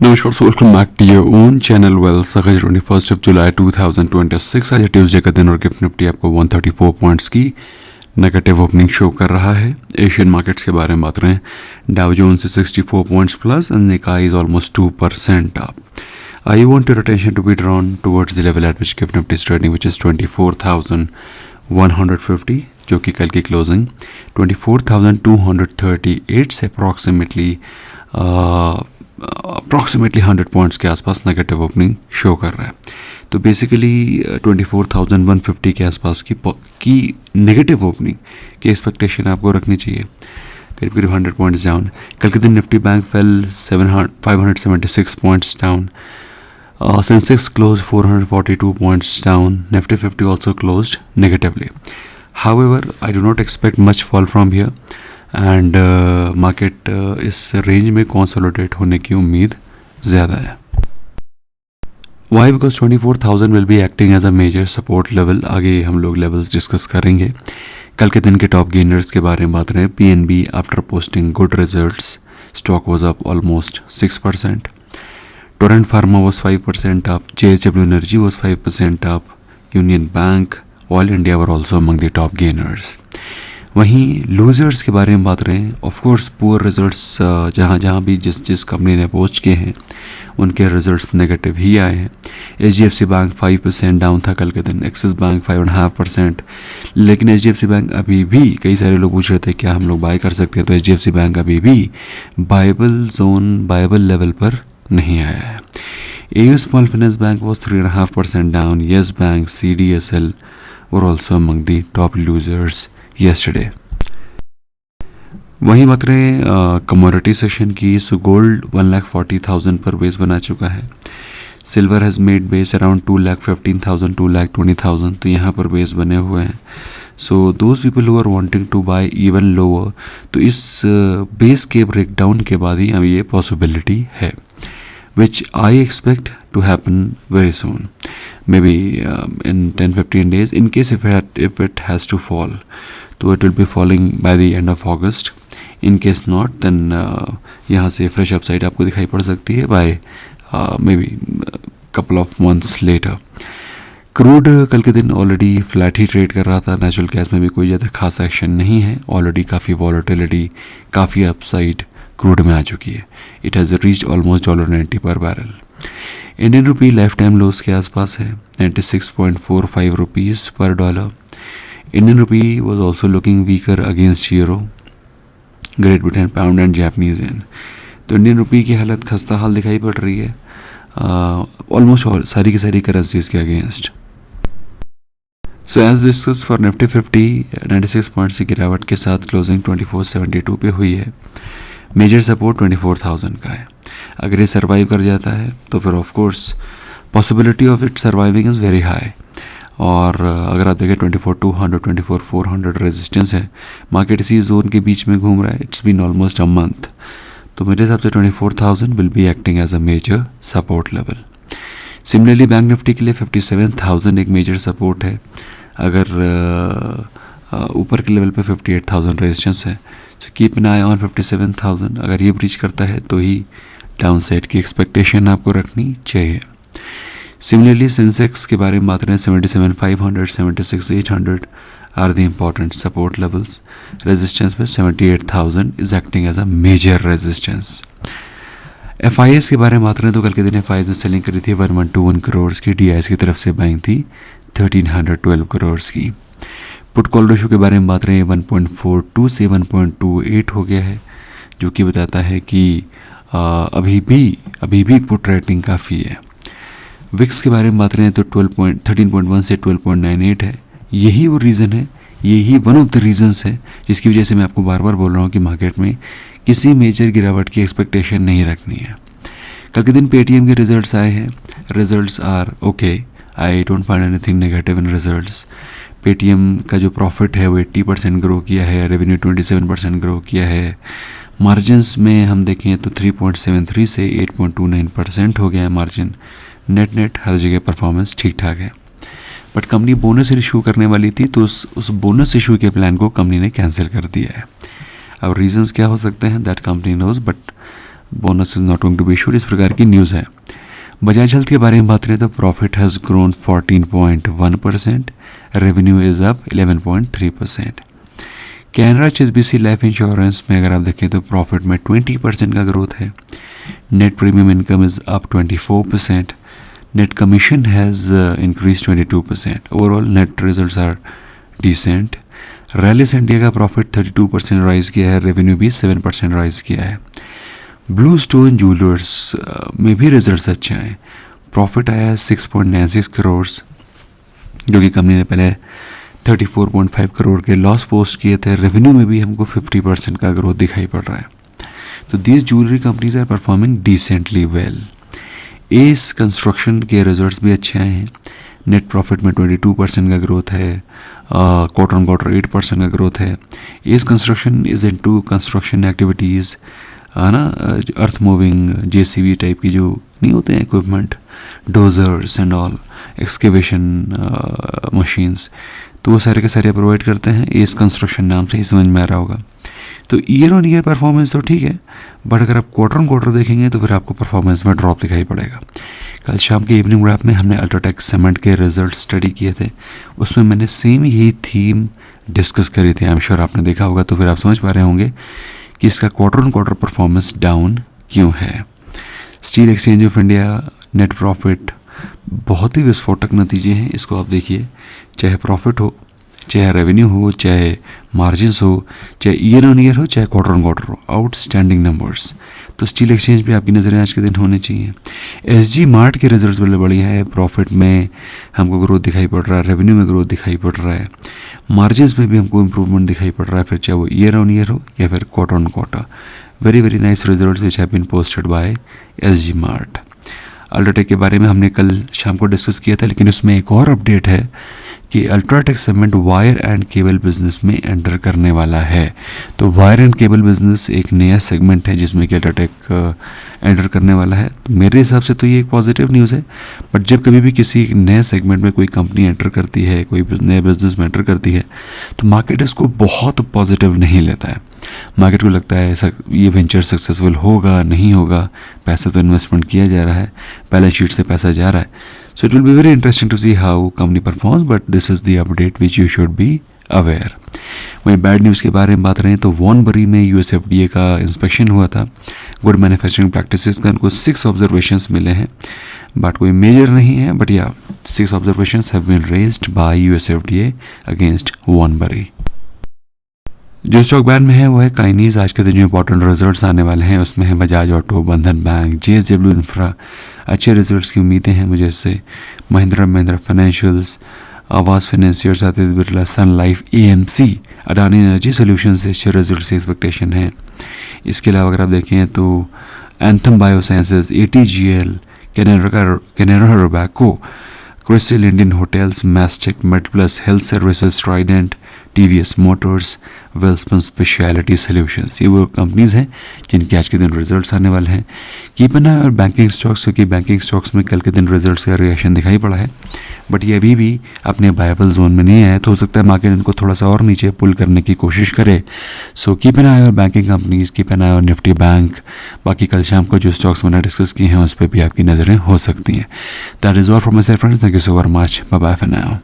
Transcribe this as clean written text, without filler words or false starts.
नमस्कार, so welcome back to your own channel Wells. आज 21 जुलाई 2026 आज ट्यूसडे का दिन और गिफ्ट निफ्टी आपको 134 पॉइंट्स की नेगेटिव ओपनिंग शो कर रहा है। एशियन मार्केट्स के बारे में बात करें, Dow Jones 64 points plus and Nikkei is almost 2% up. I want your attention to be drawn towards the level at which GIFT Nifty is trading which is 24,150, जो कि कल की क्लोजिंग 24,238 से अप्रॉक्सीमेटली 100 पॉइंट्स के आसपास नेगेटिव ओपनिंग शो कर रहा है। तो बेसिकली 24,150 के आसपास की नेगेटिव ओपनिंग की एक्सपेक्टेशन आपको रखनी चाहिए, करीब करीब 100 पॉइंट्स डाउन। कल के दिन Nifty bank fail 576 points down, Sensex close 442 points down, Nifty 50 also closed negatively. However, I do not expect much fall from here and market इस रेंज में कंसोलिडेट होने की उम्मीद ज़्यादा है। Why? Because 24,000 will be acting as a major support level। आगे हम लोग लेवल्स डिस्कस करेंगे। कल के दिन के टॉप गेनर्स के बारे में बात करें, PNB after posting good results stock was up almost 6%, Torrent pharma was 5% up, JSW energy was 5% up, union bank, oil India were also among the top gainers. वहीं लूजर्स के बारे में बात करें, ऑफ कोर्स पुअर रिजल्ट्स जहाँ भी जिस company ने पोस्ट किए हैं उनके रिजल्ट्स नेगेटिव ही आए हैं। HDFC बैंक 5% डाउन था कल के दिन, एक्सिस बैंक 5.5%, लेकिन HDFC बैंक अभी भी, कई सारे लोग पूछ रहे थे क्या हम लोग बाय कर सकते हैं, तो HDFC बैंक अभी भी बायबल लेवल पर नहीं आया है। AU small finance bank was 3.5% down, yes bank, CDSL were also among the top losers yesterday। वहीं बात करें कमोडिटी सेक्शन की, सो गोल्ड 1,40,000 पर बेस बना चुका है। Silver has made base around 2,15,000 2,20,000, तो यहाँ पर बेस बने हुए हैं। So those people who are wanting to buy even lower, तो इस बेस के ब्रेकडाउन के बाद ही हमें ये पॉसिबिलिटी है, which I expect to happen very soon, maybe in 10-15 days. In case if it has to fall, so it will be falling by the end of August. In case not, then यहाँ से fresh upside आपको दिखाई पड़ सकती है by maybe couple of months later। Crude कल के दिन ऑलरेडी फ्लैट ही ट्रेड कर रहा था, नेचुरल गैस में भी कोई ज़्यादा खास एक्शन नहीं है, ऑलरेडी काफ़ी वॉलेटिलिटी, काफ़ी अपसाइड क्रूड में आ चुकी है। इट हैज़ रीच्ड ऑलमोस्ट $90 पर barrel. Indian rupee life time loss के आसपास है, 96.45 रुपीज़ पर dollar. Indian rupee was also looking weaker against euro, great Britain pound and Japanese yen. तो इंडियन रुपी की हालत खस्ता हाल दिखाई पड़ रही है ऑलमोस्ट सारी की सारी करेंसीज के against. So as discuss for Nifty 50 96 points की गिरावट के साथ क्लोजिंग 2472 पे हुई है। मेजर सपोर्ट 24,000 का है। अगर ये सर्वाइव कर जाता है तो फिर of course possibility of it surviving is very high. और अगर आप देखें 24,200 24,400 रेजिस्टेंस है, मार्केट इसी जोन के बीच में घूम रहा है, it's been almost a month. तो मेरे हिसाब से 24,000 will be acting as a major support level. Similarly bank Nifty के लिए 57,000 एक मेजर सपोर्ट है। अगर ऊपर के लेवल पे 58,000 रेजिस्टेंस है, तो कीप एन आई ऑन 57,000। अगर ये ब्रीच करता है तो ही डाउन साइड की एक्सपेक्टेशन आपको रखनी चाहिए। सिमिलरली सेंसेक्स के बारे में बात करें, 77,500 76,800 are the important support levels. Resistance पे 78,000 is acting as a major resistance. FIS के बारे में बात करें तो कल के दिन FIS ने सेलिंग करी थी 1121 करोड़ की, DIS की तरफ से बाइंग थी 1312 करोड़ की। पुट कॉल रेशो के बारे में बात रहे हैं, 1.42 से 1.28 हो गया है, जो कि बताता है कि अभी भी पुट रेटिंग काफ़ी है। विक्स के बारे में बात रहे हैं तो 13.1 से 12.98 है। यही वो रीज़न है, यही वन ऑफ द रीजंस है जिसकी वजह से मैं आपको बार बार बोल रहा हूँ कि मार्केट में किसी मेजर गिरावट की एक्सपेक्टेशन नहीं रखनी है। कल के दिन पेटीएम के रिजल्ट्स आए हैं, results are okay, I don't find anything negative in results. Paytm का जो प्रॉफिट है वो 80% ग्रो किया है, रेवेन्यू 27% ग्रो किया है। मार्जिन्स में हम देखें तो 3.73 से 8.29% हो गया है मार्जिन। नेट हर जगह परफॉर्मेंस ठीक ठाक है। बट कंपनी बोनस इशू करने वाली थी, तो उस बोनस इशू के प्लान को कंपनी ने कैंसिल कर दिया है। अब रीजंस क्या हो सकते हैं that company knows, but bonus is not going to be issued, इस प्रकार की न्यूज़ है। बजाज हेल्थ के बारे में बात करें तो profit has grown 14.1%, revenue is up 11.3%। Canara HSBC life insurance में अगर आप देखें तो प्रॉफिट में 20% का ग्रोथ है। Net premium income is up 24%, net commission has increase 22%। Overall net results are decent. Rallis India का प्रॉफिट 32% राइज किया है, रेवेन्यू भी 7% राइज किया है। ब्लू स्टोन ज्वेलर्स में भी रिजल्ट्स अच्छे आए, प्रॉफिट आया है 6.96 करोड़, जो कि कंपनी ने पहले 34.5 करोड़ के लॉस पोस्ट किए थे। रेवेन्यू में भी हमको 50% का ग्रोथ दिखाई पड़ रहा है। तो these jewellery companies are performing decently well. ACE construction के रिजल्ट्स भी अच्छे आए हैं, नेट प्रॉफिट में 22% का ग्रोथ है, क्वार्टर ऑन क्वार्टर 8% का ग्रोथ है। S construction is into construction activities, है ना, अर्थ मूविंग, जेसीबी टाइप की जो नहीं होते हैं equipment, dozers and all, excavation machines, तो वो सारे के सारे प्रोवाइड करते हैं। एस कंस्ट्रक्शन नाम से ही समझ में आ रहा होगा। तो ईयर ऑन ईयर परफॉर्मेंस तो ठीक है, बट अगर आप क्वार्टर ऑन क्वार्टर देखेंगे तो फिर आपको परफॉर्मेंस में ड्रॉप दिखाई पड़ेगा। कल शाम के इवनिंग रैप में हमने अल्ट्राटेक सीमेंट के रिजल्ट स्टडी किए थे, उसमें मैंने सेम यही थीम डिस्कस करी थी। आई एम श्योर आपने देखा होगा, तो फिर आप समझ पा रहे होंगे कि इसका quarter on quarter performance down क्यों है। Steel exchange of India net profit, बहुत ही विस्फोटक नतीजे हैं। इसको आप देखिए, चाहे प्रॉफिट हो, चाहे रेवेन्यू हो, चाहे मार्जिन्स हो, चाहे ईयर ऑन ईयर हो, चाहे क्वार्टर ऑन क्वार्टर हो, आउटस्टैंडिंग नंबर्स। तो स्टील एक्सचेंज पे आपकी नज़रें आज के दिन होनी चाहिए। SG मार्ट के रिजल्ट्स बड़े बढ़िया है, प्रॉफिट में हमको ग्रोथ दिखाई पड़ रहा है, रेवेन्यू में ग्रोथ दिखाई पड़ रहा है, मार्जिन्स में भी हमको इम्प्रूवमेंट दिखाई पड़ रहा है, फिर चाहे वो ईयर ऑन ईयर हो या फिर quarter on quarter. Very very nice results which have been posted by SG mart. UltraTech के बारे में हमने कल शाम को डिस्कस किया था, लेकिन उसमें एक और अपडेट है कि UltraTech cement wire and cable business में एंटर करने वाला है। तो वायर एंड केबल बिजनेस एक नया सेगमेंट है जिसमें कि अल्ट्राटेक एंटर करने वाला है। तो मेरे हिसाब से तो ये एक पॉजिटिव न्यूज़ है, बट जब कभी भी किसी नए सेगमेंट में कोई कंपनी एंटर करती है, कोई नए बिजनेस में एंटर करती है, तो मार्केट इसको बहुत पॉजिटिव नहीं लेता है। मार्केट को लगता है ये वेंचर सक्सेसफुल होगा नहीं होगा, पैसा तो इन्वेस्टमेंट किया जा रहा है, बैलेंस शीट से पैसा जा रहा है। So it will be very interesting to see how company performs, but this is the update which you should be aware. वहीं बैड न्यूज़ के बारे में बात रहे तो वॉनबरी में USFDA का इंस्पेक्शन हुआ था। गुड मैन्युफैक्चरिंग प्रैक्टिसेस का उनको 6 ऑब्जर्वेशंस मिले हैं, बट कोई मेजर नहीं है, बट या 6 observations have been raised by USFDA against Wanbury. जो स्टॉक बैन में है वो है काइनीज। आज के दिन जो इंपॉर्टेंट रिजल्ट्स आने वाले हैं उसमें है Bajaj Auto, Bandhan Bank, JSW Infra, अच्छे रिजल्ट्स की उम्मीदें हैं मुझे इससे। Mahindra Financials, Aavas Financiers, Aditya Birla, Sun Life, AMC, Adani Energy Solution से अच्छे रिजल्ट्स की एक्सपेक्टेशन है। इसके अलावा अगर आप देखें तो Anthem Biosciences, ATGL, Canara Robeco, Crystal Indian Hotels, Mastek, MedPlus Health Services, Trident, TVS Motors, Welspun Speciality Solutions, ये वो कंपनीज हैं जिनके आज के दिन रिजल्ट्स आने वाले हैं। कीप एन आई और बैंकिंग स्टॉक्स, क्योंकि बैंकिंग स्टॉक्स में कल के दिन रिजल्ट्स का रिएक्शन दिखाई पड़ा है, बट ये अभी भी अपने बायबल जोन में नहीं आया, तो हो सकता है मार्केट इनको थोड़ा सा और नीचे पुल करने की कोशिश करे। सो कीप एन आई और बैंकिंग कंपनीज, कीप एन आई और निफ्टी बैंक। बाकी कल शाम को जो स्टॉक्स मैंने डिस्कस किए हैं उस पर भी आपकी नज़रें हो सकती हैं। That is all from my side friends, thank you so very much, bye bye for now.